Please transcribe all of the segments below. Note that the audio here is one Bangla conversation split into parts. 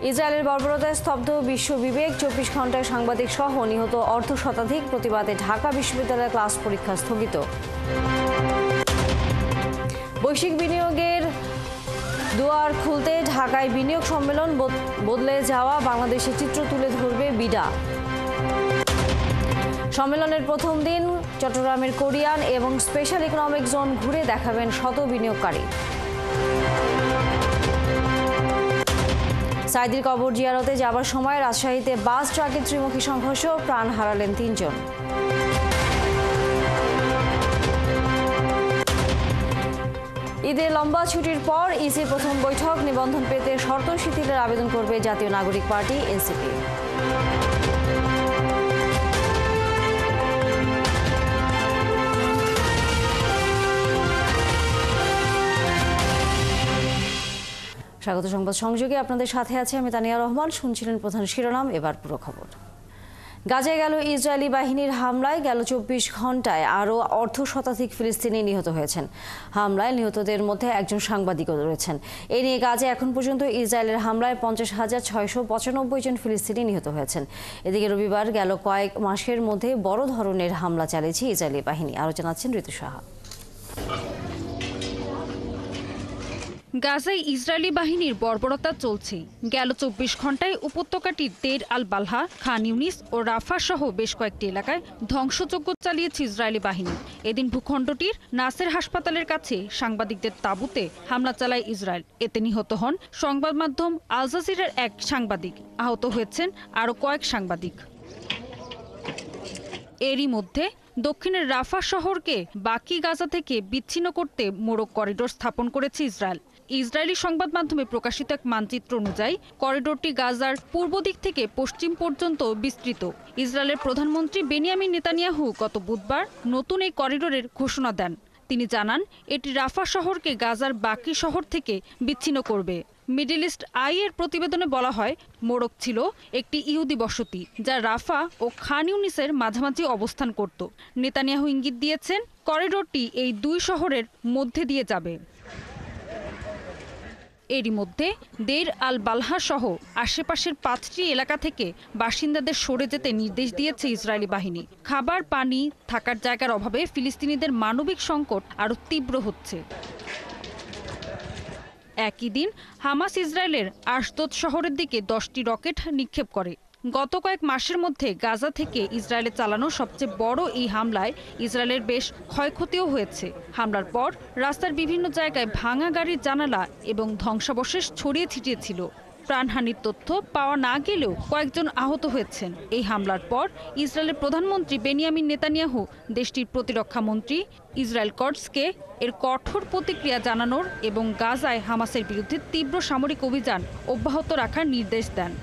ইসরায়েলের বর্বরতায় স্তব্ধ বিশ্ব বিবেক। 24 ঘন্টায় সাংবাদিক সহ নিহত অর্ধশতাধিক। প্রতিবাদে ঢাকা বিশ্ববিদ্যালয়ের ক্লাস পরীক্ষা স্থগিত। বৈশ্বিক বিনিয়োগের দুয়ার খুলতে ঢাকায় বিনিয়োগ সম্মেলন। বদলে যাওয়া বাংলাদেশের চিত্র তুলে ধরবে বিডা। সম্মেলনের প্রথম দিন চট্টগ্রামের কোরিয়ান এবং স্পেশাল ইকোনমিক জোন ঘুরে দেখাবেন শত বিনিয়োগকারী। সাইদির কবর জিয়ারতে যাবার সময় রাজশাহীতে বাস ট্রাকের ত্রিমুখী সংঘর্ষ, প্রাণ হারালেন 3 জন। ঈদের লম্বা ছুটির পর ইসির প্রথম বৈঠক। নিবন্ধন পেতে শর্ত শিথিলের আবেদন করবে জাতীয় নাগরিক পার্টি এনসিপি। স্বাগত সংবাদ সংযোগে আপনাদের সাথে আছে আমি তানিয়া রহমান। শুনছিলেন প্রধান শিরোনাম, এবার পুরো খবর। গাজায় গেল ইসরায়েলি বাহিনীর হামলায় গেল 24 ঘন্টায় আরও অর্ধশতাধিক ফিলিস্তিনি নিহত হয়েছেন। হামলায় নিহতদের মধ্যে একজন সাংবাদিকও রয়েছেন। এ নিয়ে গাজায় এখন পর্যন্ত ইসরায়েলের হামলায় 50,695 জন ফিলিস্তিনি নিহত হয়েছেন। এদিকে রবিবার গেল কয়েক মাসের মধ্যে বড় ধরনের হামলা চালিয়েছে ইসরায়েলি বাহিনী। আরও জানাচ্ছেন ঋতু সাহা। গাজায় ইসরায়েলি বাহিনীর বর্বরতা চলছে। গেল 24 ঘন্টায় উপত্যকাটির দের আল বালহা, খান ইউনিস ও রাফা সহ বেশ কয়েকটি এলাকায় ধ্বংসযজ্ঞ চালিয়েছে ইসরায়েলি বাহিনী। এদিন ভূখণ্ডটির নাসের হাসপাতালের কাছে সাংবাদিকদের তাঁবুতে হামলা চালায় ইসরায়েল। এতে নিহত হন সংবাদ মাধ্যম আল জাজিরার এক সাংবাদিক। আহত হয়েছেন আরও কয়েক সাংবাদিক। এরই মধ্যে দক্ষিণের রাফা শহরকে বাকি গাজা থেকে বিচ্ছিন্ন করতে মোড়ক করিডোর স্থাপন করেছে ইসরায়েল। ইসরায়েলি সংবাদ মাধ্যমে প্রকাশিত এক মানচিত্র অনুযায়ী করিডোরটি গাজার পূর্ব দিক থেকে পশ্চিম পর্যন্ত বিস্তৃত। ইসরায়েলের প্রধানমন্ত্রী বেনিয়ামিন নেতানিয়াহু গত বুধবার নতুন এই করিডোরের ঘোষণা দেন। তিনি জানান এটি রাফা শহরকে গাজার বাকি শহর থেকে বিচ্ছিন্ন করবে। মিডল ইস্ট আই এর প্রতিবেদনে বলা হয়, মোড়ক ছিল একটি ইহুদি বসতি যা রাফা ও খান ইউনিসের মাঝামাঝি অবস্থান করত। নেতানিয়াহু ইঙ্গিত দিয়েছেন করিডোরটি এই দুই শহরের মধ্যে দিয়ে যাবে। এরই মধ্যে দের আল বালহা সহ আশেপাশের 5টি এলাকা থেকে বাসিন্দাদের সরে যেতে নির্দেশ দিয়েছে ইসরায়েলি বাহিনী। খাবার, পানি, থাকার জায়গার অভাবে ফিলিস্তিনিদের মানবিক সংকট আরও তীব্র হচ্ছে। একই দিন হামাস ইসরায়েলের আশদোদ শহরের দিকে 10টি রকেট নিক্ষেপ করে। গত কয়েক মাসের মধ্যে গাজা থেকে ইসরায়েলে চালানো সবচেয়ে বড় এই হামলায় ইসরায়েলের বেশ ক্ষয়ক্ষতিও হয়েছে। হামলার পর রাস্তার বিভিন্ন জায়গায় ভাঙা গাড়ির জানালা এবং ধ্বংসাবশেষ ছড়িয়ে ছিটিয়েছিল। প্রাণহানির তথ্য পাওয়া না গেলেও কয়েকজন আহত হয়েছেন। এই হামলার পর ইসরায়েলের প্রধানমন্ত্রী বেনিয়ামিন নেতানিয়াহু দেশটির প্রতিরক্ষা মন্ত্রী ইসরায়েল কটসকে এর কঠোর প্রতিক্রিয়া জানানোর এবং গাজায় হামাসের বিরুদ্ধে তীব্র সামরিক অভিযান অব্যাহত রাখার নির্দেশ দেন।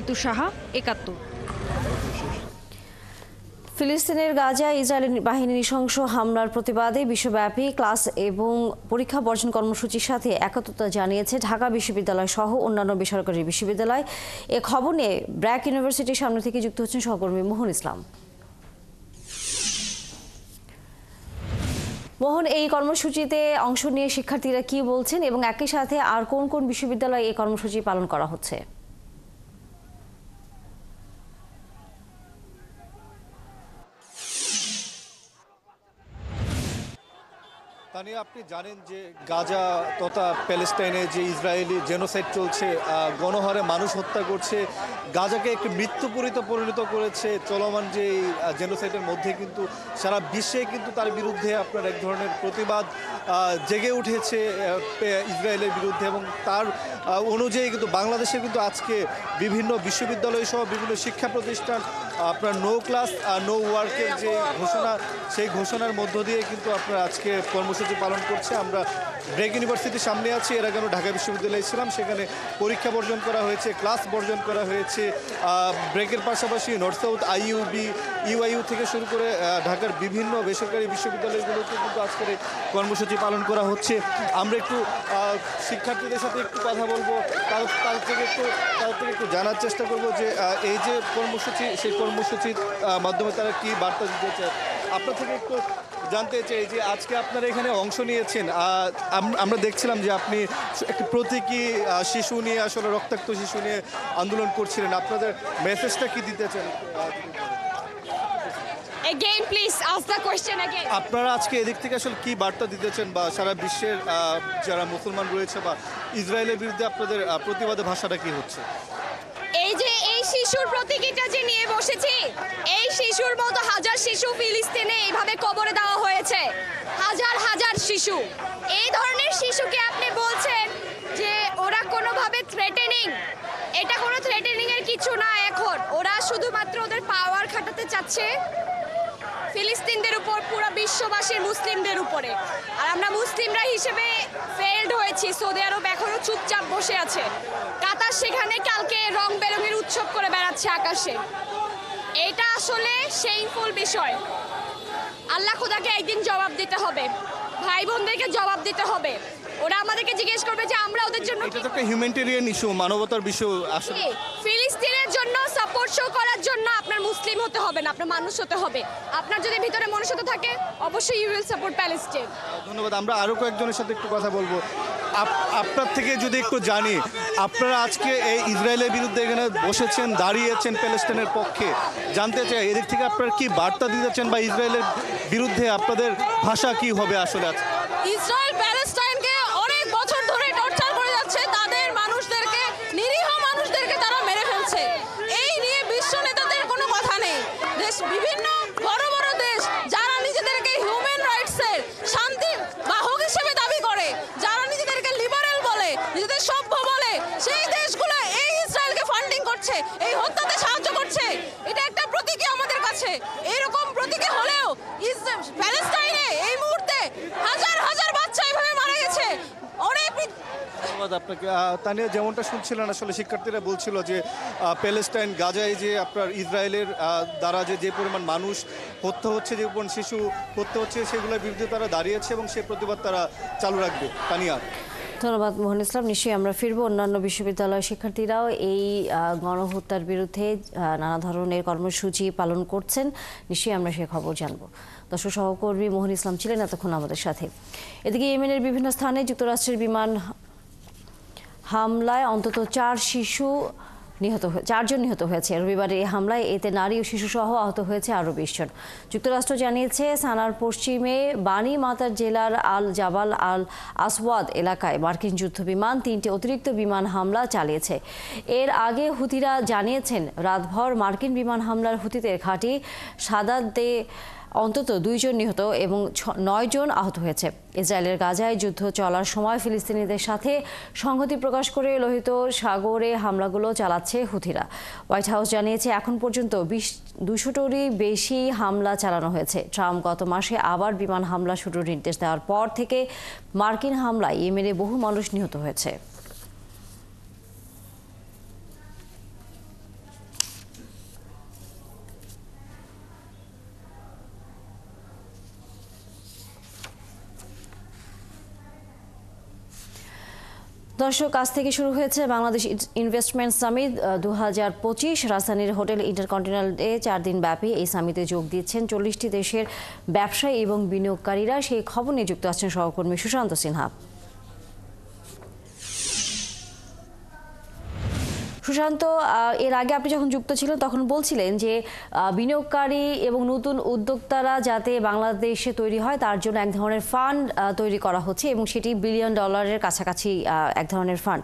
ঋতু সাহা, 71। ফিলিস্তিনের গাজায় ইসরায়েলি বাহিনীর নৃশংস হামলার প্রতিবাদে বিশ্বব্যাপী ক্লাস এবং পরীক্ষা বর্জন কর্মসূচির সাথে একাত্মতা জানিয়েছে ঢাকা বিশ্ববিদ্যালয় সহ অন্যান্য বেসরকারি বিশ্ববিদ্যালয়। এ খবর নিয়ে ব্র্যাক ইউনিভার্সিটির সামনে থেকে যুক্ত হচ্ছেন সহকর্মী মোহন ইসলাম। মোহন, এই কর্মসূচিতে অংশ নিয়ে শিক্ষার্থীরা কি বলছেন এবং একই সাথে আর কোন কোন বিশ্ববিদ্যালয়ে এই কর্মসূচি পালন করা হচ্ছে? তানিয়া, আপনি জানেন যে গাজা তথা প্যালেস্টাইনে যে ইসরায়েলি জেনোসাইড চলছে, গণহারে মানুষ হত্যা করছে, গাজাকে একটি মৃত্যুপুরীতে পরিণত করেছে। চলমান যে জেনোসাইডের মধ্যে কিন্তু সারা বিশ্বে কিন্তু তার বিরুদ্ধে আপনার এক ধরনের প্রতিবাদ জেগে উঠেছে ইসরায়েলের বিরুদ্ধে, এবং তার অনুযায়ী কিন্তু বাংলাদেশে কিন্তু আজকে বিভিন্ন বিশ্ববিদ্যালয় সহ বিভিন্ন শিক্ষা প্রতিষ্ঠান আপনার নো ক্লাস নো ওয়ার্কের যে ঘোষণা, সেই ঘোষণার মধ্য দিয়ে কিন্তু আপনার আজকে কর্মসূচি পালন করছে। আমরা ব্র্যাক ইউনিভার্সিটির সামনে আছি। এর আগে ঢাকা বিশ্ববিদ্যালয়ে ছিলাম, সেখানে পরীক্ষা বর্জন করা হয়েছে, ক্লাস বর্জন করা হয়েছে। ব্র্যাকের পাশাপাশি নর্থ সাউথ আইইউবি, ইউআইইউ থেকে শুরু করে ঢাকার বিভিন্ন বেসরকারি বিশ্ববিদ্যালয়গুলোতে কিন্তু আজকের কর্মসূচি পালন করা হচ্ছে। আমরা একটু শিক্ষার্থীদের সাথে একটু কথা বলবো, তাদের থেকে একটু জানার চেষ্টা করব যে এই যে কর্মসূচি, সেই কর্মসূচির মাধ্যমে তারা কি বার্তা দিতে চায়। আপনার থেকে একটু জানতে চাই যে আজকে আপনারা এখানে অংশ নিয়েছেন, আমরা দেখছিলাম যে আপনি একটি প্রতীকী শিশু নিয়ে, আসলে রক্তাক্ত শিশু নিয়ে আন্দোলন করছিলেন। আপনাদের মেসেজটা কি দিতে চান? Again, please ask the question again. আপনারা আজকে এদিক থেকে আসলে কি বার্তা দিতেছেন, বা সারা বিশ্বের যারা মুসলমান রয়েছে বা ইসরায়েলের বিরুদ্ধে আপনাদের প্রতিবাদের ভাষাটা কি হচ্ছে? এই যে এই শিশুর প্রতীকীটা যে নিয়ে বসেছি, এই শিশুর মতো হাজার শিশু ফিলিস্তিনে এইভাবে কবরে দেওয়া হয়েছে, হাজার হাজার শিশু। এই ধরনের শিশুকে আপনি বলছেন যে ওরা কোনোভাবে থ্রেটেনিং, এটা কোনো থ্রেটেনিং এর কিছু না। এখন ওরা শুধুমাত্র ওদের পাওয়ার খাটাতে চাচ্ছে ফিলিস্তিনদের উপর, পুরো বিশ্ববাসীর মুসলিমদের উপরে। আর আমরা মুসলিমরা হিসেবে ফেলড হয়েছি। সৌদি আরব এখনো চুপচাপ বসে আছে। কাতার সেখানে কালকে রং বেরঙের উৎসব করে বেড়াচ্ছে আকাশে। এটা আসলে শেইমফুল বিষয়। আল্লাহ খোদাকে একদিন জবাব দিতে হবে, ভাই বোনদেরকে জবাব দিতে হবে। ওরা আমাদেরকে জিজ্ঞেস করবে যে আমরা ওদের জন্য এটা তো একটা হিউম্যানিটেরিয়ান ইস্যু, মানবতার বিষয়। আসলে ফিলিস্তিনের জন্য সাপোর্ট শো করার জন্য আপনার মুসলিম হতে হবে না, আপনার মানুষ হতে হবে। আপনার যদি ভিতরে মনুষ্যত্ব থাকে, অবশ্যই ইউ উইল সাপোর্ট প্যালেস্টাইন। ধন্যবাদ। আমরা আরো কয়েকজনের সাথে একটু কথা বলবো। আপনার থেকে যদি একটু জানি, আপনারা আজকে এই ইসরায়েলের বিরুদ্ধে এখানে বসেছেন, দাঁড়িয়েছেন প্যালেস্টাইনের পক্ষে। জানতে চাই এদিক থেকে আপনারা কি বার্তা দিতেছেন, বা ইসরায়েলের বিরুদ্ধে আপনাদের ভাষা কি হবে আসলে? ইসরায়েল প্যালেস্টাইনকে অনেক বছর ধরে টর্চার করে যাচ্ছে, তাদের মানুষদেরকে, নিরীহ মানুষদেরকে তারা মেরে ফেলছে। এই নিয়ে বিশ্ব নেতাদের কোনো কথা নেই। দেশ, বিভিন্ন বড় বড় দেশ যারা নিজেদেরকে হিউম্যান রাইটসের শান্তির বাহক হিসেবে দাবি করে, যারা নিজেদেরকে লিবারেল বলে, নিজেদের সভ্য বলে, সেই দেশগুলো এই ইসরায়েলকে ফান্ডিং করছে, এই হত্যাতে সাহায্য করছে। এটা একটা প্রতীকী আমাদের কাছে। এরকম প্রতীকী হলেও প্যালেস্টাইনে এই মুহূর্তে হাজার হাজার বাচ্চা এভাবে মারা গেছে। অনেক ধন্যবাদ আপনাকে। তানিয়া, যেমনটা শুনছিলেন, আসলে শিক্ষার্থীরা বলছিল যে প্যালেস্টাইন, গাজায় যে আপনার ইসরায়েলের দ্বারা যে পরিমাণ মানুষ হত্যা হচ্ছে, যে পরিমাণ শিশু হত্যা হচ্ছে, সেগুলোর বিরুদ্ধে তারা দাঁড়িয়েছে এবং সে প্রতিবাদ তারা চালু রাখবে। তানিয়া, ধন্যবাদ মোহন ইসলাম। নিশ্চয়ই আমরা ফিরবো। অন্যান্য বিশ্ববিদ্যালয়ের শিক্ষার্থীরাও এই গণহত্যার বিরুদ্ধে নানা ধরনের কর্মসূচি পালন করছেন। নিশ্চয়ই আমরা সে খবর জানবো। দর্শক, সহকর্মী মোহন ইসলাম ছিলেন এতক্ষণ আমাদের সাথে। এদিকে ইয়েমেনের বিভিন্ন স্থানে যুক্তরাষ্ট্রের বিমান হামলায় অন্তত 4জন নিহত হয়েছে। রবিবারের এই হামলায় এতে নারী ও শিশু সহ আহত হয়েছে আরও 20 জন। যুক্তরাষ্ট্র জানিয়েছে সানার পশ্চিমে বানি মাতার জেলার আল জাবাল আল আসওয়াদ এলাকায় মার্কিন যুদ্ধবিমান 3টি অতিরিক্ত বিমান হামলা চালিয়েছে। এর আগে হুতিরা জানিয়েছেন রাতভর মার্কিন বিমান হামলার হুতিদের ঘাঁটি সাদাতে অন্তত 2 জন নিহত এবং 9 জন আহত হয়েছে। ইসরায়েলের গাজায় যুদ্ধ চলার সময় ফিলিস্তিনিদের সাথে সংহতি প্রকাশ করে লোহিত সাগরে হামলাগুলো চালাচ্ছে হুথিরা। হোয়াইট হাউস জানিয়েছে এখন পর্যন্ত 200টিরই বেশি হামলা চালানো হয়েছে। ট্রাম্প গত মাসে আবার বিমান হামলা শুরুর নির্দেশ দেওয়ার পর থেকে মার্কিন হামলায় ইয়েমেনে বহু মানুষ নিহত হয়েছে। দর্শক, আজ থেকে শুরু হয়েছে বাংলাদেশ ইনভেস্টমেন্ট সামিট 2025। রাজধানীর হোটেল ইন্টারকন্টিনেন্টালে 4 দিন ব্যাপী এই সামিটে যোগ দিচ্ছেন 40টি দেশের ব্যবসায়ী এবং বিনিয়োগকারীরা। সেই খবর নিয়ে যুক্ত আছেন সহকর্মী সুশান্ত সিনহা। সুশান্ত, এর আগে আপনি যখন যুক্ত ছিলেন তখন বলছিলেন যে বিনিয়োগকারী এবং নতুন উদ্যোক্তারা যাতে বাংলাদেশে তৈরি হয় তার জন্য এক ধরনের ফান্ড তৈরি করা হচ্ছে এবং সেটি $1 বিলিয়ন কাছাকাছি এক ধরনের ফান্ড।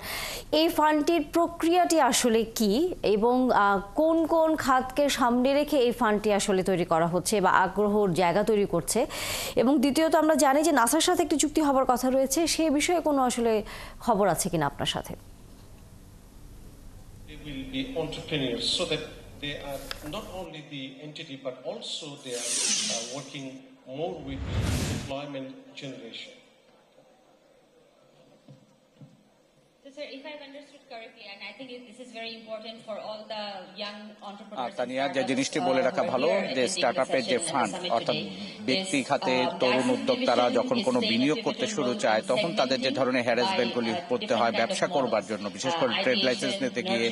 এই ফান্ডটির প্রক্রিয়াটি আসলে কি এবং কোন কোন খাতকে সামনে রেখে এই ফান্ডটি আসলে তৈরি করা হচ্ছে বা আগ্রহর জায়গা তৈরি করছে? এবং দ্বিতীয়ত, আমরা জানি যে নাসার সাথে একটি চুক্তি হবার কথা রয়েছে, সে বিষয়ে কোনো আসলে খবর আছে কিনা আপনার সাথে? Will be entrepreneurs, so that they are not only the entity but also they are working more with the employment generation. This Sir, if I've understood correctly, and I think this is very important for all the young entrepreneurs. Tania, যে জিনিসটি বলে রাখা ভালো যে স্টার্টআপের যে ফান্ড অর্থাৎ ব্যক্তি খাতে তরুণ উদ্যোক্তারা যখন কোনো বিনিয়োগ করতে শুরু চায় তখন তাদের যে ধরনের হ্যারাসমেন্টগুলি করতে হয় ব্যবসা করবার জন্য, বিশেষ করে ট্রেড লাইসেন্স নিতে গিয়ে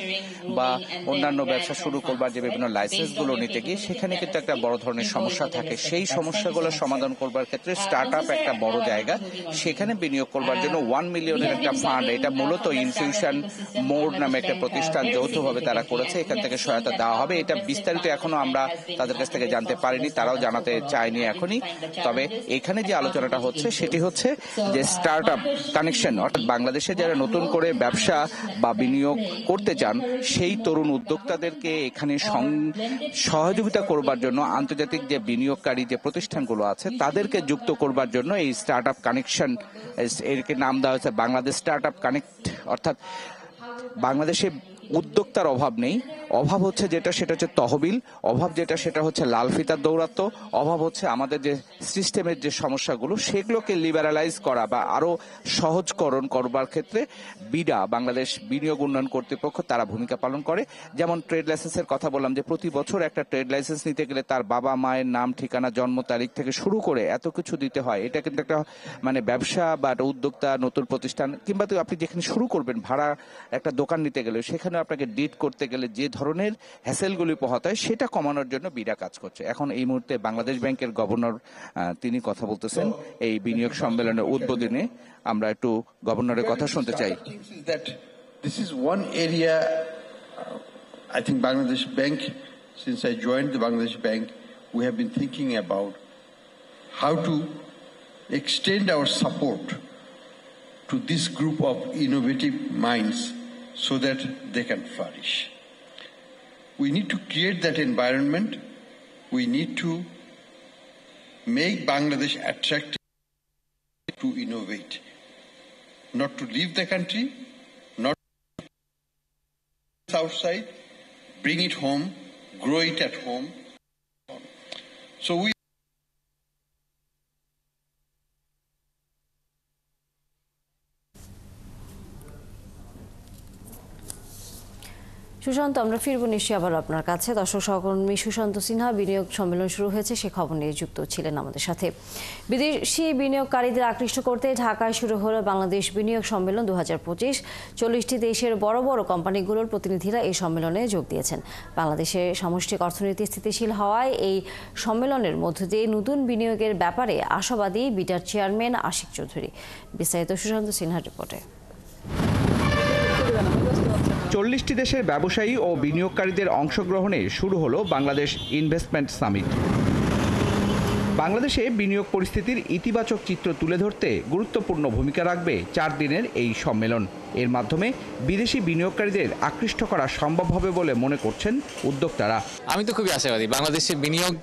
বা অন্যান্য ব্যবসা শুরু করবার যে বিভিন্ন লাইসেন্সগুলো নিতে গিয়ে সেখানে কিন্তু একটা বড় ধরনের সমস্যা থাকে। সেই সমস্যাগুলো সমাধান করবার ক্ষেত্রে স্টার্টআপ একটা বড় জায়গা। সেখানে বিনিয়োগ করবার জন্য 1 মিলিয়নের একটা ফান্ড, এটা মূলত ইনফিউশন মোড নামে একটা প্রতিষ্ঠান যৌথভাবে তারা করেছে, এখান থেকে সহায়তা দেওয়া হবে। এটা বিস্তারিত এখনো আমরা তাদের কাছ থেকে জানতে পারিনি, তারাও জানাতে চায়নি এখনই। তবে এখানে যে আলোচনাটা হচ্ছে সেটি হচ্ছে যে স্টার্টআপ কানেকশন, অর্থাৎ বাংলাদেশে যারা নতুন করে ব্যবসা বা বিনিয়োগ করতে চান সেই তরুণ উদ্যোক্তাদেরকে এখানে সহযোগিতা করবার জন্য আন্তর্জাতিক যে বিনিয়োগকারী যে প্রতিষ্ঠানগুলো আছে তাদেরকে যুক্ত করবার জন্য এই স্টার্টআপ কানেকশন, এর নাম দেওয়া হয়েছে বাংলাদেশ স্টার্টআপ কানেক্ট। অর্থাৎ বাংলাদেশে উদ্যোক্তার অভাব নেই, অভাব হচ্ছে যেটা সেটা হচ্ছে তহবিল, অভাব যেটা সেটা হচ্ছে লাল ফিতার দৌরাত্ম্য, অভাব হচ্ছে আমাদের যে সিস্টেমের যে সমস্যাগুলো সেগুলোকে লিবারালাইজ করা বা আরো সহজকরণ করবার ক্ষেত্রে বিডা, বাংলাদেশ বিনিয়োগ উন্নয়ন কর্তৃপক্ষ, তারা ভূমিকা পালন করে। যেমন ট্রেড লাইসেন্সের কথা বললাম যে প্রতি বছর একটা ট্রেড লাইসেন্স নিতে গেলে তার বাবা মায়ের নাম, ঠিকানা, জন্ম তারিখ থেকে শুরু করে এত কিছু দিতে হয়। এটা কিন্তু একটা মানে ব্যবসা বা উদ্যোক্তা, নতুন প্রতিষ্ঠান কিংবা তো আপনি যেখানে শুরু করবেন ভাড়া একটা দোকান নিতে গেলে সেখানে আপনাকে ডিড করতে গেলে যে ধরনের হ্যাসেলগুলি পোহাতে হয় সেটা কমানোর জন্য বিডা কাজ করছে। এখন এই মুহূর্তে বাংলাদেশ ব্যাংকের গভর্নর তিনি কথা বলতেছেন এই বিনিয়োগ সম্মেলনের উদ্বোধনে। আমরা একটু গভর্নরের কথা শুনতে চাই। This is one area I think Bangladesh Bank, since I joined the Bangladesh Bank, we have been thinking about how to extend our support to this group of innovative minds so that they can flourish. We need to create that environment. We need to make Bangladesh attractive to innovate, not to leave the country, not outside, bring it home, grow it at home. So we Sushant, আমরা ফিরবো নিশ্চয়ই আবার আপনার কাছে। দর্শক সহকর্মী সুশান্ত সিনহা বিনিয়োগ সম্মেলন শুরু হয়েছে সে খবর নিয়ে যুক্ত ছিলেন আমাদের সাথে। বিদেশি বিনিয়োগকারীদের আকৃষ্ট করতে ঢাকায় শুরু হলো বাংলাদেশ বিনিয়োগ সম্মেলন 2025। 40টি দেশের বড় বড় কোম্পানিগুলোর প্রতিনিধিরা এই সম্মেলনে যোগ দিয়েছেন। বাংলাদেশের সামষ্টিক অর্থনীতি স্থিতিশীল হওয়ায় এই সম্মেলনের মধ্য দিয়ে নতুন বিনিয়োগের ব্যাপারে আশাবাদী বিটার চেয়ারম্যান আশিক চৌধুরী। বিস্তারিত সুশান্ত সিনহার রিপোর্টে। 40টি দেশের ব্যবসায়ী ও বিনিয়োগকারীদের অংশগ্রহণে শুরু হলো বাংলাদেশ ইনভেস্টমেন্ট সামিট। বাংলাদেশে বিনিয়োগ পরিস্থিতির ইতিবাচক চিত্র তুলে ধরতে গুরুত্বপূর্ণ ভূমিকা রাখবে 4 দিনের এই সম্মেলন। এর মাধ্যমে বিদেশি বিনিয়োগকারীদের আকৃষ্ট করা সম্ভব হবে বলে মনে করছেন উদ্যোক্তারা। আমি তো খুবই আশাবাদী। বাংলাদেশের বিনিয়োগ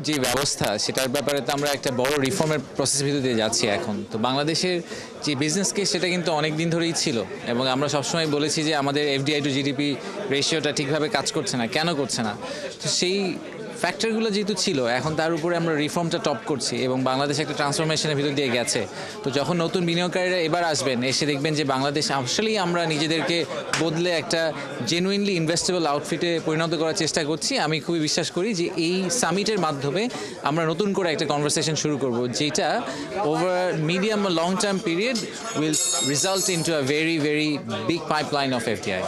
যে ব্যবস্থা সেটার ব্যাপারে তো আমরা একটা বড় রিফর্মের প্রসেসের ভিতর দিয়ে যাচ্ছি এখন। তো বাংলাদেশের যে বিজনেস কেস সেটা কিন্তু অনেক দিন ধরেই ছিল এবং আমরা সবসময় বলেছি যে আমাদের এফডিআই টু জিডিপি রেশিওটা ঠিকভাবে কাজ করছে না, কেন করছে না। তো সেই ফ্যাক্টরগুলো যেহেতু ছিল এখন তার উপরে আমরা রিফর্মটা টপ করছি এবং বাংলাদেশ একটা ট্রান্সফরমেশনের ভিতর দিয়ে গেছে। তো যখন নতুন বিনিয়োগকারীরা এবার আসবেন এসে দেখবেন যে বাংলাদেশ আসলেই আমরা নিজেদেরকে বদলে একটা জেনুইনলি ইনভেস্টেবল আউটফিটে পরিণত করার চেষ্টা করছি। আমি খুবই বিশ্বাস করি যে এই সামিটের মাধ্যমে আমরা নতুন করে একটা কনভারসেশন শুরু করব যেটা over medium long term period will result into a very very big pipeline of FDI.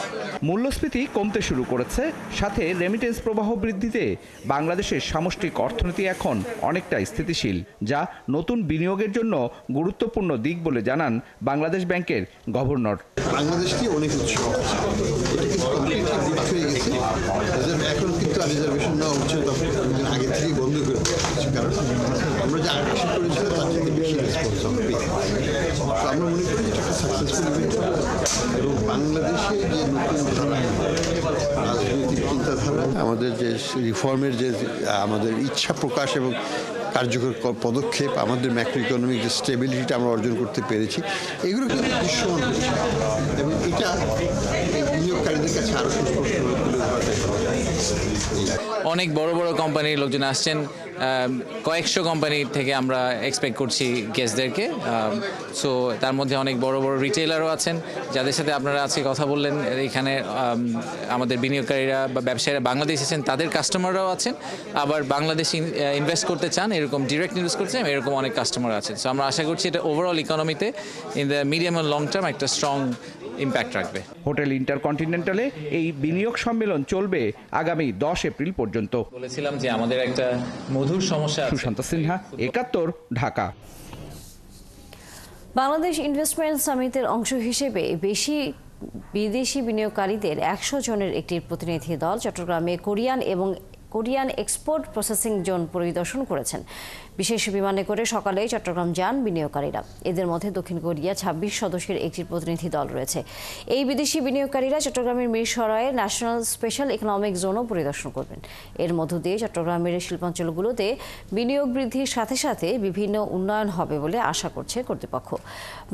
মূল্যস্ফীতি কমতে শুরু করেছে, সাথে রেমিটেন্স প্রবাহ বৃদ্ধিতে বাংলাদেশের সামষ্টিক অর্থনীতি এখন অনেকটা স্থিতিশীল, যা নতুন বিনিয়োগের জন্য গুরুত্বপূর্ণ দিক বলে জানান বাংলাদেশ ব্যাংকের গভর্নর। বাংলাদেশকে অনেক উৎসব হয়ে গেছে, এখন কিন্তু রিজার্ভেশন নেওয়া হচ্ছে আগে থেকেই বন্ধ করে দিচ্ছে, কারণ আমরা যে আকর্ষণ করেছিলাম তার থেকে বেশি রেসপন্স আমরা পেয়েছি। আমরা মনে করি এটা একটা সাকসেসফুল ইভেন্ট এবং বাংলাদেশে যে নতুন রাজনৈতিক চিন্তাধারা, আমাদের যে রিফর্মের যে আমাদের ইচ্ছা প্রকাশ এবং কার্যকর পদক্ষেপ, আমাদের ম্যাক্রো ইকোনমিক যে স্টেবিলিটিটা আমরা অর্জন করতে পেরেছি, এগুলো কিন্তু দৃশ্যমান হচ্ছে এবং এটা বিনিয়োগকারীদের কাছে আরও সুস্পষ্টভাবে তুলে ধরা যায়। অনেক বড় বড় কোম্পানির লোকজন আসছেন, কয়েকশো কোম্পানি থেকে আমরা এক্সপেক্ট করছি গেস্টদেরকে। সো তার মধ্যে অনেক বড় বড় রিটেইলারও আছেন যাদের সাথে আপনারা আজকে কথা বললেন। এখানে আমাদের বিনিয়োগকারীরা বা ব্যবসায়ীরা বাংলাদেশ এসেছেন, তাদের কাস্টমাররাও আছেন। আবার বাংলাদেশে ইনভেস্ট করতে চান, এরকম ডিরেক্ট ইনভেস্ট করতে চান, এরকম অনেক কাস্টমার আছেন। সো আমরা আশা করছি এটা ওভারঅল ইকোনমিতে in the medium and long term একটা স্ট্রং ইম্প্যাক্ট রাখবে। হোটেল ইন্টারকন্টিনেন্টালে এই বিনিয়োগ সম্মেলন চলবে আগামী 10 এপ্রিল পর্যন্ত। বলেছিলাম যে আমাদের একটা মধুর সমস্যা। সুশান্ত সিনহা, 71, ঢাকা। বাংলাদেশ ইনভেস্টমেন্ট সামিটের অংশ হিসেবে বিদেশি বিনিয়োগকারীদের 100 জনের একটি প্রতিনিধি দল চট্টগ্রামে কোরিয়ান এক্সপোর্ট প্রসেসিং জোন পরিদর্শন করেছেন। বিশেষ বিমানে করে সকালে চট্টগ্রাম যান বিনিয়োগকারীরা। এদের মধ্যে দক্ষিণ কোরিয়া 26 সদস্যের একটি প্রতিনিধি দল রয়েছে। এই বিদেশি বিনিয়োগকারীরা চট্টগ্রামের মিরসরাইয়ের ন্যাশনাল স্পেশাল ইকোনমিক জোনও পরিদর্শন করবেন। এর মধ্য দিয়ে চট্টগ্রামের শিল্পাঞ্চলগুলোতে বিনিয়োগ বৃদ্ধির সাথে সাথে বিভিন্ন উন্নয়ন হবে বলে আশা করছে কর্তৃপক্ষ।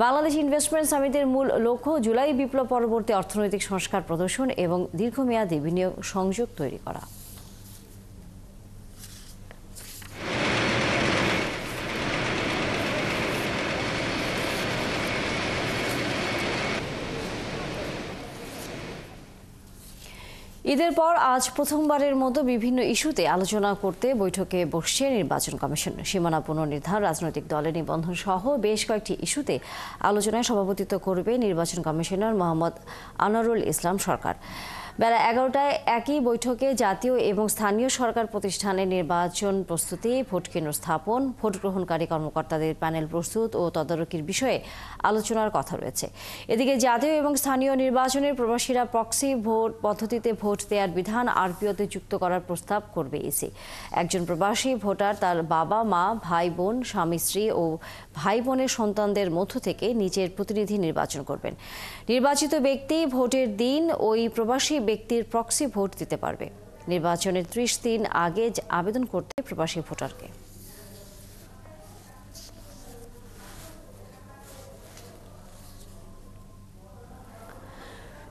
বাংলাদেশ ইনভেস্টমেন্ট সামিটের মূল লক্ষ্য জুলাই বিপ্লব পরবর্তী অর্থনৈতিক সংস্কার প্রদর্শন এবং দীর্ঘমেয়াদী বিনিয়োগ সংযোগ তৈরি করা। ঈদের পর আজ প্রথমবারের মতো বিভিন্ন ইস্যুতে আলোচনা করতে বৈঠকে বসছে নির্বাচন কমিশন। সীমানা পুনর্নির্ধারণ, রাজনৈতিক দলের নিবন্ধন সহ বেশ কয়েকটি ইস্যুতে আলোচনায় সভাপতিত্ব করবে নির্বাচন কমিশনার মোহাম্মদ আনোয়ারুল ইসলাম সরকার। বেলা 11টায় একই বৈঠকে জাতীয় এবং স্থানীয় সরকার প্রতিষ্ঠানের নির্বাচন প্রস্তুতি, ভোট কেন্দ্র স্থাপন, ভোট গ্রহণকারী কর্মকর্তাদের প্যানেল প্রস্তুত ও তদারকির বিষয়ে আলোচনার কথা রয়েছে। এদিকে জাতীয় এবং স্থানীয় নির্বাচনের প্রবাসীরা প্রক্সি ভোট পদ্ধতিতে ভোট দেওয়ার বিধান আরপিওতে যুক্ত করার প্রস্তাব করবে ইসি। একজন প্রবাসী ভোটার তার বাবা মা, ভাই বোন, স্বামী স্ত্রী ও ভাই বোনের সন্তানদের মধ্য থেকে নিজের প্রতিনিধি নির্বাচন করবেন। নির্বাচিত ব্যক্তি ভোটের দিন ওই প্রবাসী ব্যক্তির প্রক্সি ভোট দিতে পারবে। নির্বাচনের 30 দিন আগে আবেদন করতে প্রবাসী ভোটারকে।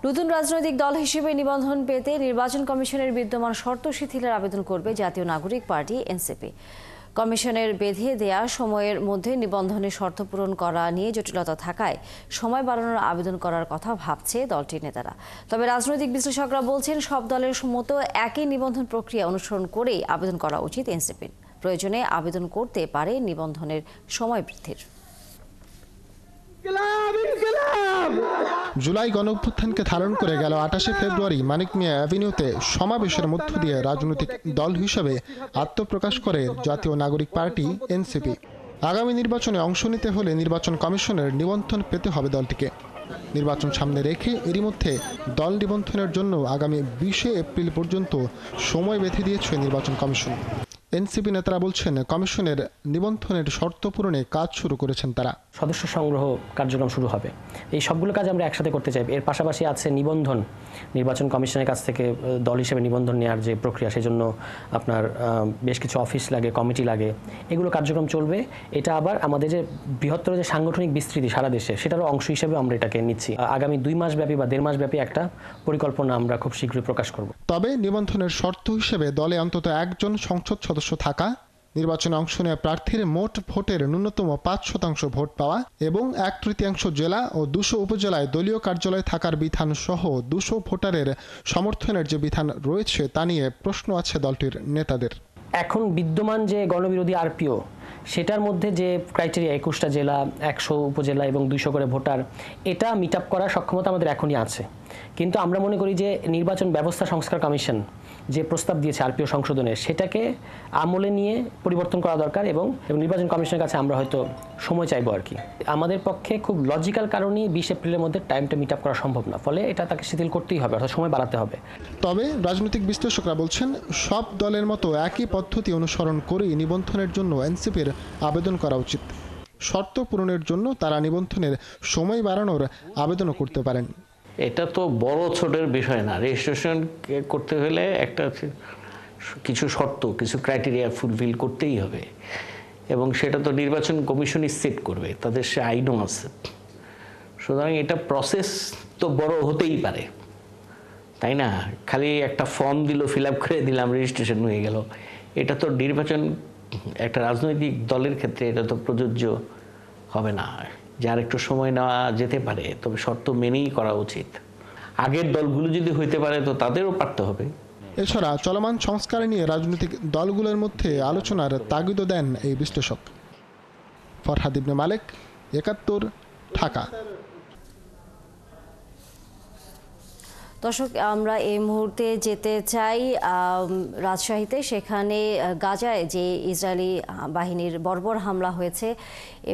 নতুন রাজনৈতিক দল হিসেবে নিবন্ধন পেতে নির্বাচন কমিশনের বিদ্যমান শর্ত শিথিলের আবেদন করবে জাতীয় নাগরিক পার্টি এনসিপি। কমিশনের বেঁধে দেয়া সময়ের মধ্যে নিবন্ধনের শর্ত পূরণ করা নিয়ে জটিলতা থাকায় সময় বাড়ানোর আবেদন করার কথা ভাবছে দলটির নেতারা। তবে রাজনৈতিক বিশ্লেষকরা বলছেন সব দলের মতো একই নিবন্ধন প্রক্রিয়া অনুসরণ করেই আবেদন করা উচিত এনসিপির। প্রয়োজনে আবেদন করতে পারে নিবন্ধনের সময় বৃদ্ধির। জুলাই গণঅভ্যুত্থানকে ধারণ করে গেল 28শে ফেব্রুয়ারি মানিক মিয়া অ্যাভিনিউতে সমাবেশের মধ্য দিয়ে রাজনৈতিক দল হিসেবে আত্মপ্রকাশ করে জাতীয় নাগরিক পার্টি এনসিপি। আগামী নির্বাচনে অংশ নিতে হলে নির্বাচন কমিশনের নিবন্ধন পেতে হবে দলটিকে। নির্বাচন সামনে রেখে এরই মধ্যে দল নিবন্ধনের জন্য আগামী 20শে এপ্রিল পর্যন্ত সময় বেঁধে দিয়েছে নির্বাচন কমিশন। এনসিপি নেতারা বলছেন কমিশনের নিবন্ধনের শর্ত পূরণে কাজ শুরু করেছেন তারা। সদস্য সংগ্রহ কার্যক্রম শুরু হবে। এই সবগুলো কাজ আমরা একসাথে করতে চাই। এর পাশাপাশি আছে নিবন্ধন, নির্বাচন কমিশনের কাছ থেকে দল হিসেবে নিবন্ধন নেওয়ার যে প্রক্রিয়া, সেজন্য আপনার বেশ কিছু অফিস লাগে, কমিটি লাগে, এগুলো কার্যক্রম চলবে। এটা আবার আমাদের যে বৃহত্তর যে সাংগঠনিক বিস্তৃতি সারা দেশে, সেটারও অংশ হিসেবে আমরা এটাকে নিচ্ছি। আগামী 2 মাস ব্যাপী বা 1.5 মাস ব্যাপী একটা পরিকল্পনা আমরা খুব শীঘ্রই প্রকাশ করব। তবে নিবন্ধনের শর্ত হিসেবে দলে অন্তত একজন সংসদ সদস্য থাকা, নির্বাচনে অংশ নেওয়া প্রার্থীর মোট ভোটের ন্যূনতম 5% ভোট পাওয়া এবং 1/3 জেলা ও 200 উপজেলায় দলীয় কার্যালয় থাকার বিধান সহ 200 ভোটারের সমর্থনের যে বিধান রয়েছে তা নিয়ে প্রশ্ন আছে দলটির নেতাদের। এখন বিদ্যমান যে গণবিরোধী আরপিও, সেটার মধ্যে যে ক্রাইটেরিয়া 21টা জেলা, 100 উপজেলা এবং 200 করে ভোটার, এটা মিট আপ করার সক্ষমতা আমাদের এখনই আছে। কিন্তু আমরা মনে করি যে নির্বাচন ব্যবস্থা সংস্কার কমিশন যে প্রস্তাব দিয়েছে আরপিও সংশোধনের, সেটাকে আমলে নিয়ে পরিবর্তন করা দরকার এবং নির্বাচন কমিশনের কাছে আমরা হয়তো সময় চাইবো আর কি। আমাদের পক্ষে খুব লজিক্যাল কারণেই 20 এপ্রিলের মধ্যে টাইমটা মিট আপ করা সম্ভব না, ফলে এটা তাকে শিথিল করতেই হবে, অর্থাৎ সময় বাড়াতে হবে। তবে রাজনৈতিক বিশ্লেষকরা বলছেন সব দলের মতো একই পদ্ধতি অনুসরণ করেই নিবন্ধনের জন্য এনসিপির আবেদন করা উচিত। শর্ত পূরণের জন্য তারা নিবন্ধনের সময় বাড়ানোর আবেদনও করতে পারেন। এটা তো বড় ছোটের বিষয় না। রেজিস্ট্রেশন করতে হলে একটা কিছু শর্ত, কিছু ক্রাইটেরিয়া ফুলফিল করতেই হবে এবং সেটা তো নির্বাচন কমিশনই সেট করবে, তাদের সে আইনও আছে। সুতরাং এটা প্রসেস তো বড় হতেই পারে, তাই না? খালি একটা ফর্ম দিল, ফিল আপ করে দিলাম, রেজিস্ট্রেশন হয়ে গেল। এটা তো নির্বাচন একটা রাজনৈতিক দলের ক্ষেত্রে এটা তো প্রযোজ্য হবে না। যার একটু সময় নেওয়া যেতে পারে, তবে শর্ত মেনেই করা উচিত। আগের দলগুলো যদি হইতে পারে তো তাদেরও পারতে হবে। এছাড়া চলমান সংস্কার নিয়ে রাজনৈতিক দলগুলোর মধ্যে আলোচনার তাগিদও দেন এই বিশ্লেষক। ফরহাদ ইবনে মালেক, ৭১, ঢাকা। দর্শক, আমরা এই মুহূর্তে যেতে চাই রাজশাহীতে। সেখানে গাজায় যে ইসরায়েলি বাহিনীর বর্বর হামলা হয়েছে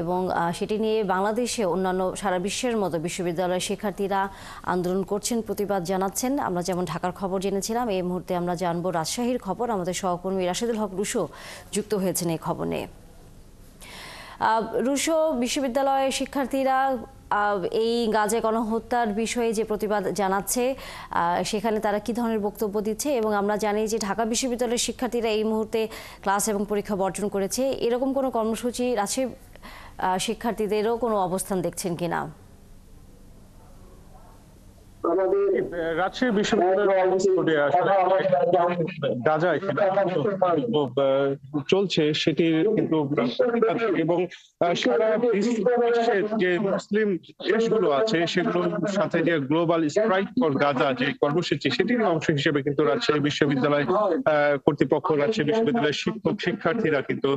এবং সেটি নিয়ে বাংলাদেশে অন্যান্য সারা বিশ্বের মতো বিশ্ববিদ্যালয়ের শিক্ষার্থীরা আন্দোলন করছেন, প্রতিবাদ জানাচ্ছেন। আমরা যেমন ঢাকার খবর জেনেছিলাম, এই মুহূর্তে আমরা জানবো রাজশাহীর খবর। আমাদের সহকর্মী রাশেদুল হক রুশো যুক্ত হয়েছেন এই খবর নিয়ে। রুশো, বিশ্ববিদ্যালয়ের শিক্ষার্থীরা এই গাজায় গণহত্যার বিষয়ে যে প্রতিবাদ জানাচ্ছে, সেখানে তারা কি ধরনের বক্তব্য দিচ্ছে? এবং আমরা জানি যে ঢাকা বিশ্ববিদ্যালয়ের শিক্ষার্থীরা এই মুহূর্তে ক্লাস এবং পরীক্ষা বর্জন করেছে। এরকম কোনো কর্মসূচি রাজশাহী শিক্ষার্থীদেরও কোনো অবস্থান দেখছেন কিনা? রাজশাহী বিশ্ববিদ্যালয়ের গাজায় চলছে সেটির কিন্তু এবং সারা বিশ্বের যে মুসলিম দেশগুলো আছে সেগুলোর সাথে যে গ্লোবাল স্ট্রাইক ফর গাজা যে কর্মসূচি, সেটির অংশ হিসেবে কিন্তু রাজশাহী বিশ্ববিদ্যালয় কর্তৃপক্ষ, রাজশাহী বিশ্ববিদ্যালয়ের শিক্ষক শিক্ষার্থীরা কিন্তু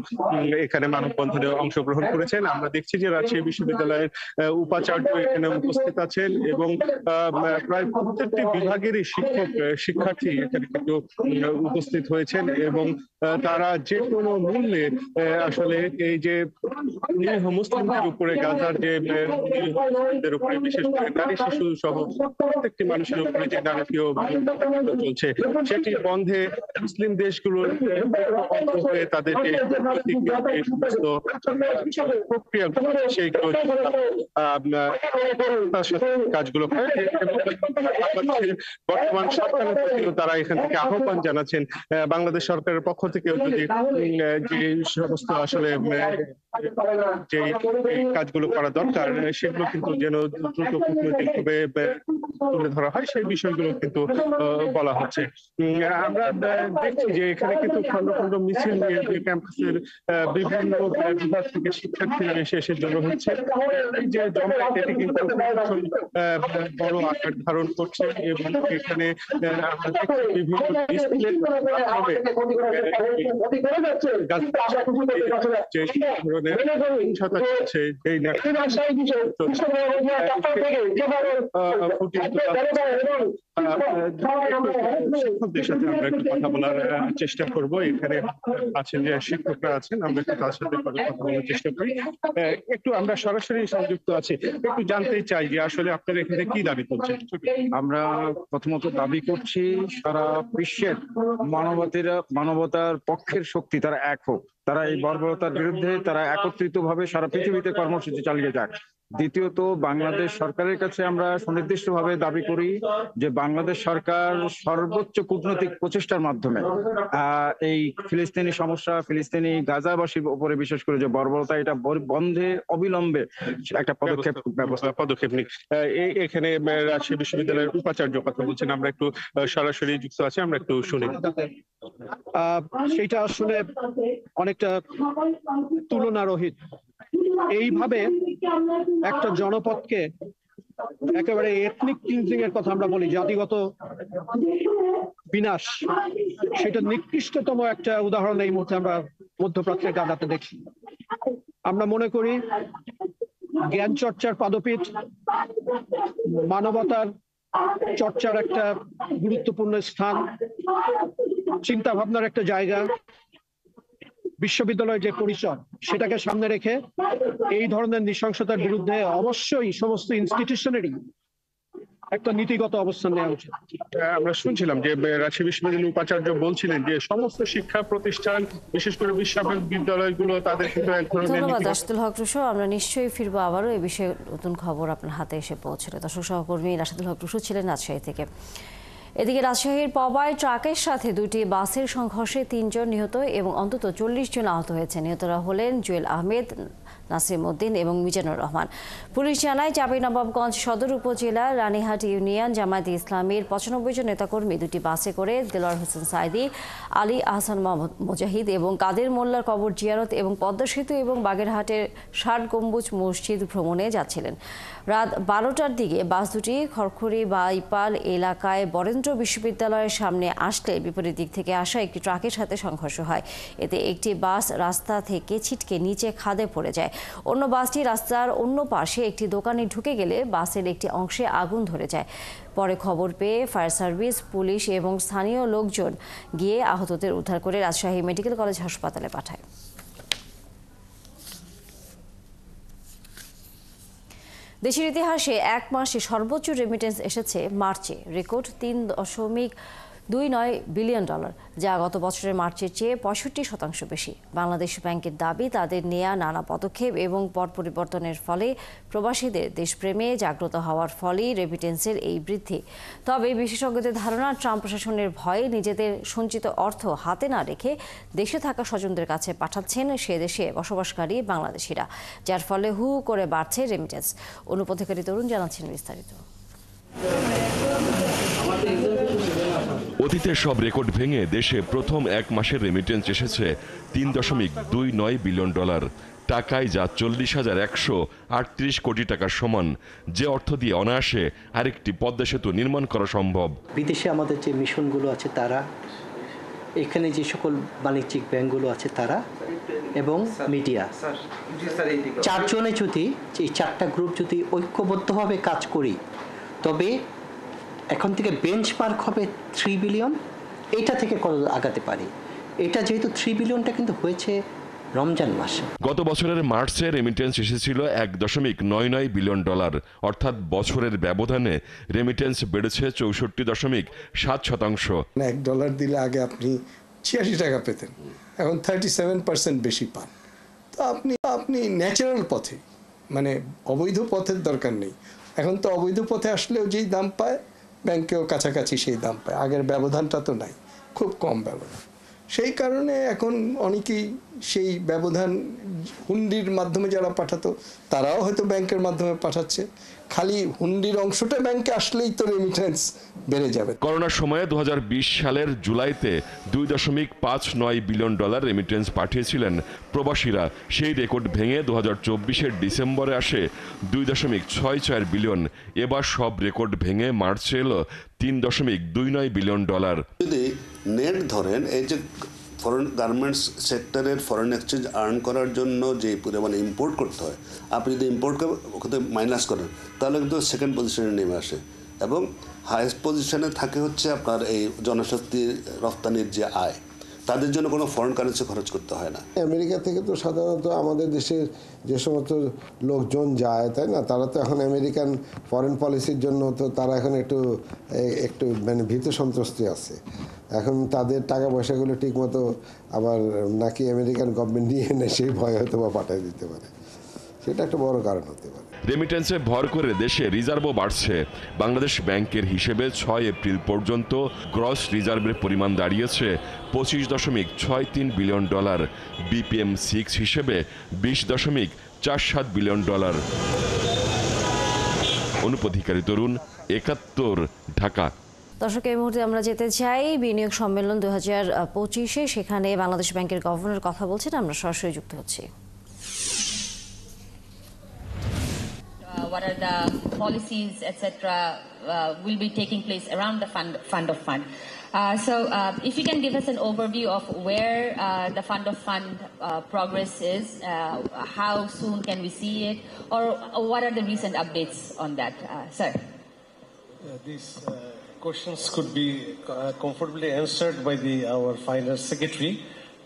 এখানে মানববন্ধনে অংশগ্রহণ করেছেন। আমরা দেখছি যে রাজশাহী বিশ্ববিদ্যালয়ের উপাচার্য এখানে উপস্থিত আছেন এবং প্রায় প্রত্যেকটি বিভাগেরই শিক্ষক শিক্ষার্থী এখানে কিন্তু উপস্থিত হয়েছেন এবং তারা যে কোনো মূল্যে আসলে এই যে মুসলিমদের উপরে গাজার যে উপরে বিশেষ করে নারী শিশু সহ প্রত্যেকটি মানুষের উপরে যে নারকীয় চলছে সেটি বন্ধে মুসলিম দেশগুলোর হয়ে তাদেরকে প্রক্রিয়া সেইগুলো কাজগুলো বর্তমান সরকারের প্রতিও তারা এখান থেকে আহ্বান জানাচ্ছেন। বাংলাদেশ সরকারের পক্ষ থেকেও যদি যে সমস্ত আসলে যে কাজগুলো করা দরকার সেগুলো কিন্তু যেন দ্রুত কূটনৈতিকভাবে তুলে ধরা হয়, সেই বিষয়গুলো কিন্তু বলা হচ্ছে। আমরা দেখছি যে এখানে কিন্তু খন্ড খন্ড মিছিল নিয়ে ক্যাম্পাসের বিভিন্ন বিভাগ থেকে শিক্ষার্থীরা এসে জড়ো হচ্ছে। এই যে জমায়েত এটি কিন্তু বড় আকার ধারণ করছে এবং এখানে বিভিন্ন ডিসপ্লের মাধ্যমে শিক্ষকদের সাথে আমরা একটু কথা বলার চেষ্টা করব। এখানে আছেন যে শিক্ষকরা আছেন, আমরা একটু তার সাথে কথা বলার চেষ্টা করি। একটু আমরা সরাসরি সংযুক্ত আছি, একটু জানতে চাই যে আসলে আপনারা এখানে কি দাবি করছেন? আমরা প্রথমত দাবি করছি সারা বিশ্বের মানবতার পক্ষের শক্তি তারা এক হোক, তারা এই বর্বরতার বিরুদ্ধে তারা একত্রিতভাবে সারা পৃথিবীতে কর্মসূচি চালিয়ে যাক। দ্বিতীয়ত, বাংলাদেশ সরকারের কাছে আমরা সুনির্দিষ্টভাবে দাবি করি যে বাংলাদেশ সরকার সর্বোচ্চ কূটনৈতিক প্রচেষ্টার মাধ্যমে এই ফিলিস্তিনি সমস্যা, ফিলিস্তিনি গাজাবাসীর উপরে বিশেষ করে যে বর্বরতা, এটা বন্ধে অবিলম্বে একটা পদক্ষেপ নিক। এখানে রাজশাহী বিশ্ববিদ্যালয়ের উপাচার্য কথা বলছেন, আমরা একটু সরাসরি যুক্ত আছি, আমরা একটু শুনি। সেটা আসলে অনেকটা তুলনারহিত। এইভাবে একটা জনপদকে একেবারে এথনিক ক্লিনজিং এর কথা আমরা বলি, জাতিগত বিনাশ, সেটা নিকৃষ্টতম একটা উদাহরণ এই মুহূর্তে আমরা মধ্যপ্রাচ্যের গাজাতে দেখি। আমরা মনে করি জ্ঞান চর্চার পাদপীঠ, মানবতার চর্চার একটা গুরুত্বপূর্ণ স্থান, চিন্তা ভাবনার একটা জায়গা, বিশ্ববিদ্যালয়ের যে পরিচয় সেটাকে সামনে রেখে এই ধরনের নৃশংসতার বিরুদ্ধে অবশ্যই সমস্ত ইনস্টিটিউশনেরই একটা নীতিগত অবস্থান নেওয়া উচিত। আমরা শুনছিলাম যে রাজশাহী বিশ্ববিদ্যালয়ের উপাচার্য বলছিলেন যে সমস্ত শিক্ষা প্রতিষ্ঠান, বিশেষ করে বিশ্ববিদ্যালয়গুলো তাদের কিন্তু এক ধরনের। ধন্যবাদ রাশেদুল হক রুশো। আমরা নিশ্চয়ই ফিরবো আবারও এই বিষয়ে নতুন খবর আপনার হাতে এসে পৌঁছলে। দর্শক, সহকর্মী রাশেদুল হক রুশো ছিলেন রাজশাহী থেকে। এদিকে রাজশাহীর পবায় ট্রাকের সাথে দুটি বাসের সংঘর্ষে ৩ জন নিহত এবং অন্তত ৪০ জন আহত হয়েছে। নিহতরা হলেন জুয়েল আহমেদ, নাসিম উদ্দিন এবং মিজানুর রহমান। পুলিশ জানায় চাঁপাইনবাবগঞ্জ সদর উপজেলার রানীহাট ইউনিয়ন জামায়াতে ইসলামীর 95 জন নেতাকর্মী দুটি বাসে করে দেলোয়ার হোসেন সাইদি, আলী আহসান মোহাম্মদ মুজাহিদ এবং কাদের মোল্লার কবর জিয়ারত এবং পদ্মা সেতু এবং বাগেরহাটের 60 গম্বুজ মসজিদ ভ্রমণে যাচ্ছিলেন। রাত 12টার দিকে বাস দুটি খড়খড়ি বাইপাল এলাকায় বরেন্দ্র বিশ্ববিদ্যালয়ের সামনে আসলে বিপরীত দিক থেকে আসা একটি ট্রাকের সাথে সংঘর্ষ হয়। এতে একটি বাস রাস্তা থেকে ছিটকে নিচে খাদে পড়ে যায়। অন্য বাসটি রাস্তার অন্য পাশে একটি দোকানে ঢুকে গেলে বাসের একটি অংশে আগুন ধরে যায়। পরে খবর পেয়ে ফায়ার সার্ভিস, পুলিশ এবং স্থানীয় লোকজন গিয়ে আহতদের উদ্ধার করে রাজশাহী মেডিকেল কলেজ হাসপাতালে পাঠায়। দেশের ইতিহাসে এক মাসে সর্বোচ্চ রেমিটেন্স এসেছে মার্চে, রেকর্ড $3.29 বিলিয়ন, যা গত বছরের মার্চের চেয়ে 65% বেশি। বাংলাদেশ ব্যাংকের দাবি, তাদের নেয়া নানা পদক্ষেপ এবং পট পরিবর্তনের ফলে প্রবাসীদের দেশপ্রেমে জাগ্রত হওয়ার ফলেই রেমিটেন্সের এই বৃদ্ধি। তবে বিশেষজ্ঞদের ধারণা, ট্রাম্প প্রশাসনের ভয়ে নিজেদের সঞ্চিত অর্থ হাতে না রেখে দেশে থাকা স্বজনদের কাছে পাঠাচ্ছেন সে দেশে বসবাসকারী বাংলাদেশিরা, যার ফলে হু করে বাড়ছে রেমিটেন্স। অনুপথিকারী তরুণ জানাচ্ছেন বিস্তারিত। অতীতের সব রেকর্ড ভেঙে দেশে প্রথম এক মাসের রেমিটেন্স এসেছে $3.29 বিলিয়ন, টাকায় যা 40,138 কোটি টাকার সমান, যে অর্থ দিয়ে অনায়াসে আরেকটি পদ্মা সেতু নির্মাণ করা সম্ভব। বিদেশে আমাদের যে মিশনগুলো আছে তারা, এখানে যে সকল বাণিজ্যিক ব্যাংকগুলো আছে তারা এবং মিডিয়া, চারজনে যদি এই চারটা গ্রুপ যদি ঐক্যবদ্ধভাবে কাজ করি, তবে এখন থেকে বেঞ্চমার্ক হবে 3 বিলিয়ন। এটা থেকে কত আগাতে পারি? এটা যেহেতু 3 বিলিয়নটা কিন্তু হয়েছে রমজান মাসে। গত বছরের মার্চে রেমিটেন্স এসেছিল $1.99 বিলিয়ন, অর্থাৎ বছরের ব্যবধানে রেমিটেন্স বেড়েছে 64.7%। $1 দিলে আগে আপনি 86 টাকা পেতেন, এখন 37% বেশি পান। তো আপনি ন্যাচারাল পথে, মানে অবৈধ পথের দরকার নেই। এখন তো অবৈধ পথে আসলেও যেই দাম পায়, ব্যাংকেও কাছাকাছি সেই দাম পায়। আগের ব্যবধানটা তো নাই, খুব কম ব্যবধান। সেই কারণে এখন অনেকেই সেই ব্যবধান হুন্ডির মাধ্যমে যারা পাঠাতো তারাও হয়তো ব্যাংকের মাধ্যমে পাঠাচ্ছে। খালি হুন্ডির অংশটা ব্যাংকে আসলেই তো রেমিটেন্স বেড়ে যাবে। করোনার সময়ে 2020 সালের জুলাইতে $2.59 বিলিয়ন রেমিটেন্স পাঠিয়েছিলেন প্রবাসীরা। সেই রেকর্ড ভেঙে 2024-এর ডিসেম্বরে আসে $2.64 বিলিয়ন। এবার সব রেকর্ড ভেঙে মার্চে এলো $3.29 বিলিয়ন। যদি নেট ধরেন, এই যে ফরেন গার্মেন্টস সেক্টরের ফরেন এক্সচেঞ্জ আর্ন করার জন্য যে পরিমাণে ইম্পোর্ট করতে হয়, আপনি যদি ইম্পোর্ট ওখানে মাইনাস করেন, তাহলে কিন্তু সেকেন্ড পজিশনে নেমে আসে এবং হাইয়েস্ট পজিশনে থাকে হচ্ছে আপনার এই জনশক্তি রপ্তানির যে আয়, তাদের জন্য কোনো ফরেন কারেন্সি খরচ করতে হয় না। আমেরিকা থেকে তো সাধারণত আমাদের দেশের যে সমস্ত লোকজন যায়, তাই না, তারা তো এখন আমেরিকান ফরেন পলিসির জন্য তো তারা এখন একটু মানে ভীত সন্ত্রস্তি আছে। এখন তাদের টাকা পয়সাগুলো ঠিকমতো আবার নাকি আমেরিকান গভর্নমেন্ট নিয়ে এনে সেই ভয় হয়তো বা পাঠিয়ে দিতে পারে, সেটা একটা বড় কারণ হতে পারে। রেমিটেন্সে ভর করে দেশে রিজার্ভও বাড়ছে। বাংলাদেশ ব্যাংকের হিসেবে 6 এপ্রিল পর্যন্ত গ্রস রিজার্ভের পরিমাণ দাঁড়িয়েছে $25.63 বিলিয়ন, BPM6 হিসেবে $20.47 বিলিয়ন। অনুপথিকারী তরুণ, 71, ঢাকা। দর্শক, এই মুহূর্তে আমরা যেতে চাই বিনিয়োগ সম্মেলন 2025-এ। সেখানে বাংলাদেশ ব্যাংকের গভর্নর কথা বলছেন, আমরা সরাসরি যুক্ত হচ্ছি। What are the policies, etc., will be taking place around the fund of fund. So if you can give us an overview of where the fund of fund progress is, how soon can we see it, or what are the recent updates on that, sir? These questions could be comfortably answered by our finance secretary,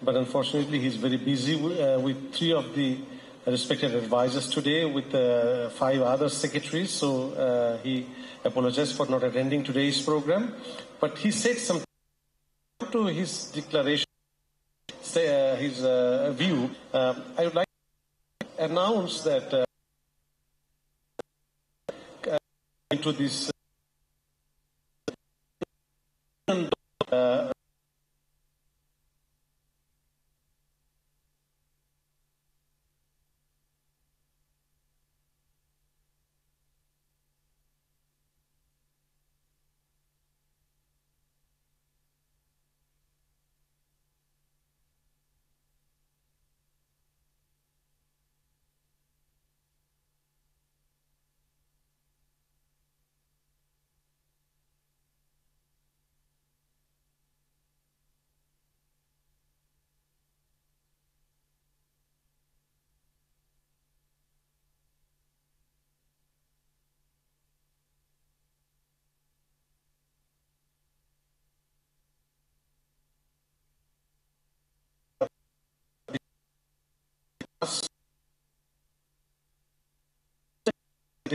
but unfortunately he's very busy with 3 of the respected advisors today with 5 other secretaries, so he apologized for not attending today's program, but he said some to his declaration, his view. I would like to announce that into this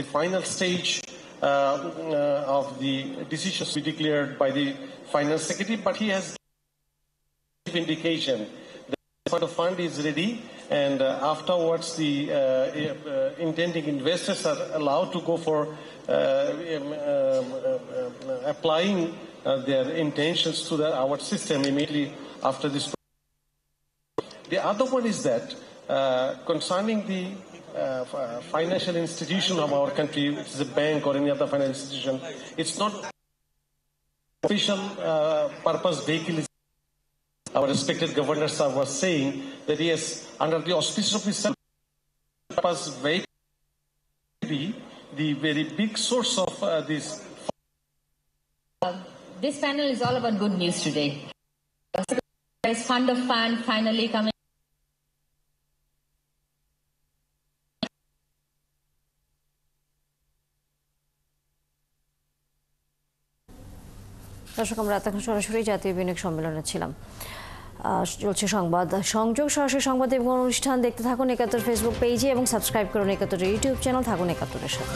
The final stage of the decisions be declared by the Finance Secretary, but he has given indication that the fund is ready, and afterwards the intending investors are allowed to go for applying their intentions to our system immediately after this. The other one is that concerning the financial institution of our country, which is a bank or any other financial institution, it's not official purpose vehicle. Our respected governor sir was saying that yes, under the auspices of this purpose vehicle, the very big source of this. This panel is all about good news today. There is fund of fund finally coming. দর্শক, আমরা এতক্ষণ সরাসরি জাতীয় বিনিয়োগ সম্মেলনে ছিলাম। চলছে সংবাদ সংযোগ, সরাসরি সংবাদ এবং অনুষ্ঠান দেখতে থাকুন ৭১ ফেসবুক পেজে এবং সাবস্ক্রাইব করুন ৭১ ইউটিউব চ্যানেল। থাকুন ৭১-এর সাথে।